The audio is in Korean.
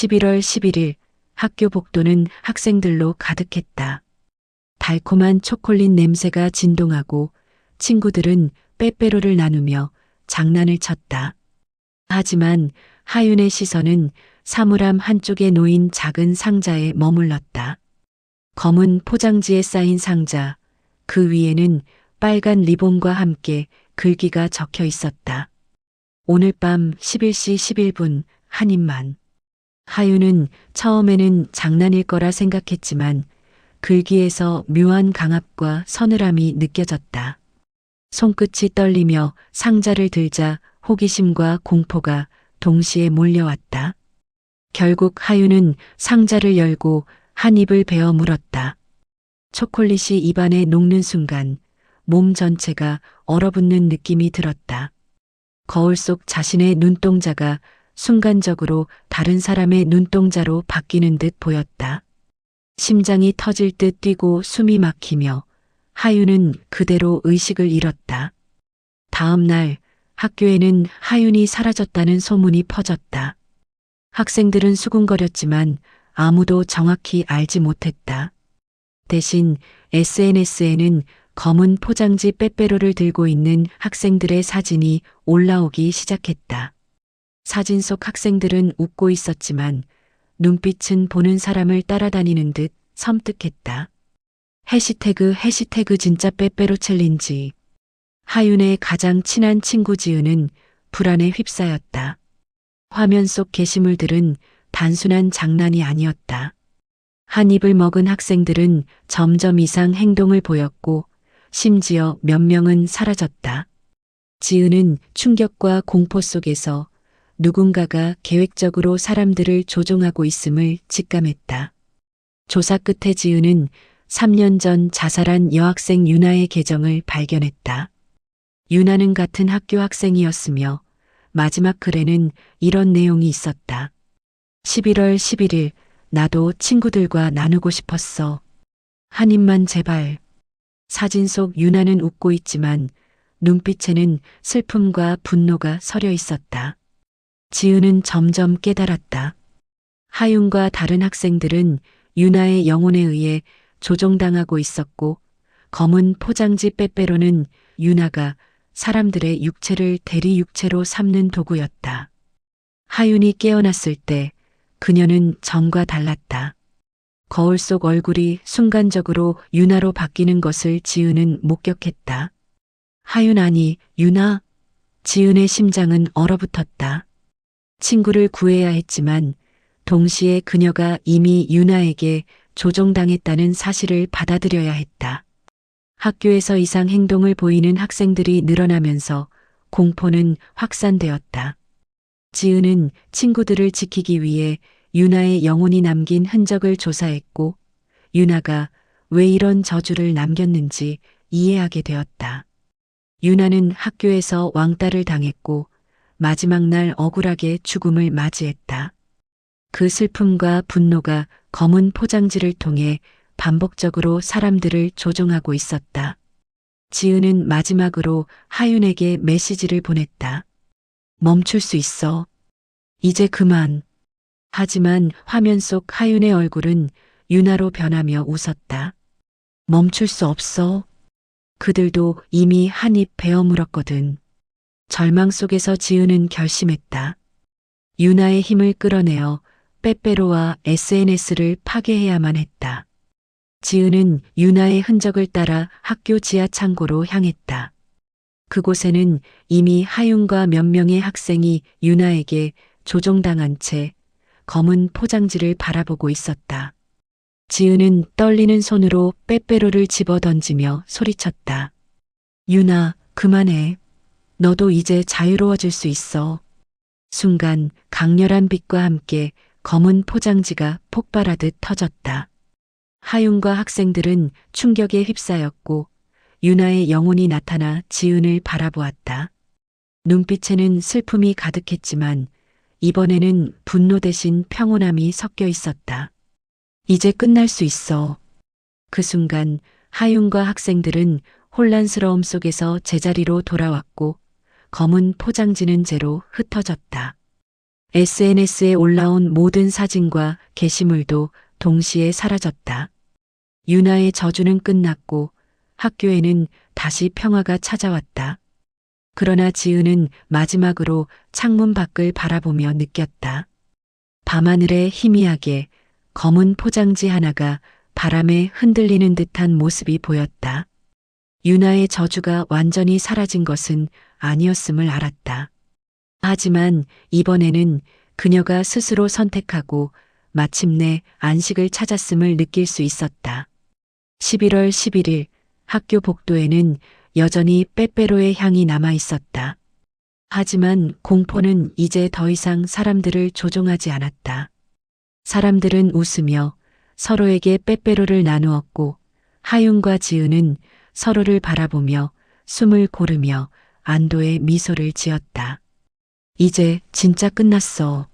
11월 11일 학교 복도는 학생들로 가득했다. 달콤한 초콜릿 냄새가 진동하고 친구들은 빼빼로를 나누며 장난을 쳤다. 하지만 하윤의 시선은 사물함 한쪽에 놓인 작은 상자에 머물렀다. 검은 포장지에 쌓인 상자, 그 위에는 빨간 리본과 함께 글귀가 적혀 있었다. 오늘 밤 11시 11분 한 입만. 하윤은 처음에는 장난일 거라 생각했지만 글귀에서 묘한 강압과 서늘함이 느껴졌다. 손끝이 떨리며 상자를 들자 호기심과 공포가 동시에 몰려왔다. 결국 하윤은 상자를 열고 한 입을 베어 물었다. 초콜릿이 입안에 녹는 순간 몸 전체가 얼어붙는 느낌이 들었다. 거울 속 자신의 눈동자가 순간적으로 다른 사람의 눈동자로 바뀌는 듯 보였다. 심장이 터질 듯 뛰고 숨이 막히며 하윤은 그대로 의식을 잃었다. 다음 날 학교에는 하윤이 사라졌다는 소문이 퍼졌다. 학생들은 수군거렸지만 아무도 정확히 알지 못했다. 대신 SNS에는 검은 포장지 빼빼로를 들고 있는 학생들의 사진이 올라오기 시작했다. 사진 속 학생들은 웃고 있었지만 눈빛은 보는 사람을 따라다니는 듯 섬뜩했다. 해시태그 진짜 빼빼로 챌린지. 하윤의 가장 친한 친구 지은은 불안에 휩싸였다. 화면 속 게시물들은 단순한 장난이 아니었다. 한 입을 먹은 학생들은 점점 이상 행동을 보였고 심지어 몇 명은 사라졌다. 지은은 충격과 공포 속에서 누군가가 계획적으로 사람들을 조종하고 있음을 직감했다. 조사 끝에 지은은 3년 전 자살한 여학생 유나의 계정을 발견했다. 유나는 같은 학교 학생이었으며 마지막 글에는 이런 내용이 있었다. 11월 11일 나도 친구들과 나누고 싶었어. 한 입만 제발. 사진 속 유나는 웃고 있지만 눈빛에는 슬픔과 분노가 서려 있었다. 지은은 점점 깨달았다. 하윤과 다른 학생들은 유나의 영혼에 의해 조종당하고 있었고 검은 포장지 빼빼로는 유나가 사람들의 육체를 대리 육체로 삼는 도구였다. 하윤이 깨어났을 때 그녀는 전과 달랐다. 거울 속 얼굴이 순간적으로 유나로 바뀌는 것을 지은은 목격했다. 하윤 아니, 유나? 지은의 심장은 얼어붙었다. 친구를 구해야 했지만 동시에 그녀가 이미 유나에게 조종당했다는 사실을 받아들여야 했다. 학교에서 이상 행동을 보이는 학생들이 늘어나면서 공포는 확산되었다. 지은은 친구들을 지키기 위해 유나의 영혼이 남긴 흔적을 조사했고 유나가 왜 이런 저주를 남겼는지 이해하게 되었다. 유나는 학교에서 왕따를 당했고 마지막 날 억울하게 죽음을 맞이했다. 그 슬픔과 분노가 검은 포장지를 통해 반복적으로 사람들을 조종하고 있었다. 지은은 마지막으로 하윤에게 메시지를 보냈다. 멈출 수 있어. 이제 그만. 하지만 화면 속 하윤의 얼굴은 유나로 변하며 웃었다. 멈출 수 없어. 그들도 이미 한 입 베어 물었거든. 절망 속에서 지은은 결심했다. 유나의 힘을 끌어내어 빼빼로와 SNS를 파괴해야만 했다. 지은은 유나의 흔적을 따라 학교 지하 창고로 향했다. 그곳에는 이미 하윤과 몇 명의 학생이 유나에게 조종당한 채 검은 포장지를 바라보고 있었다. 지은은 떨리는 손으로 빼빼로를 집어 던지며 소리쳤다. 유나, 그만해. 너도 이제 자유로워질 수 있어. 순간 강렬한 빛과 함께 검은 포장지가 폭발하듯 터졌다. 하윤과 학생들은 충격에 휩싸였고 유나의 영혼이 나타나 지은을 바라보았다. 눈빛에는 슬픔이 가득했지만 이번에는 분노 대신 평온함이 섞여 있었다. 이제 끝날 수 있어. 그 순간 하윤과 학생들은 혼란스러움 속에서 제자리로 돌아왔고 검은 포장지는 재로 흩어졌다. SNS에 올라온 모든 사진과 게시물도 동시에 사라졌다. 유나의 저주는 끝났고 학교에는 다시 평화가 찾아왔다. 그러나 지은은 마지막으로 창문 밖을 바라보며 느꼈다. 밤하늘에 희미하게 검은 포장지 하나가 바람에 흔들리는 듯한 모습이 보였다. 유나의 저주가 완전히 사라진 것은 아니었음을 알았다. 하지만 이번에는 그녀가 스스로 선택하고 마침내 안식을 찾았음을 느낄 수 있었다. 11월 11일 학교 복도에는 여전히 빼빼로의 향이 남아 있었다. 하지만 공포는 이제 더 이상 사람들을 조종하지 않았다. 사람들은 웃으며 서로에게 빼빼로를 나누었고 하윤과 지은은 서로를 바라보며 숨을 고르며 안도의 미소를 지었다. 이제 진짜 끝났어.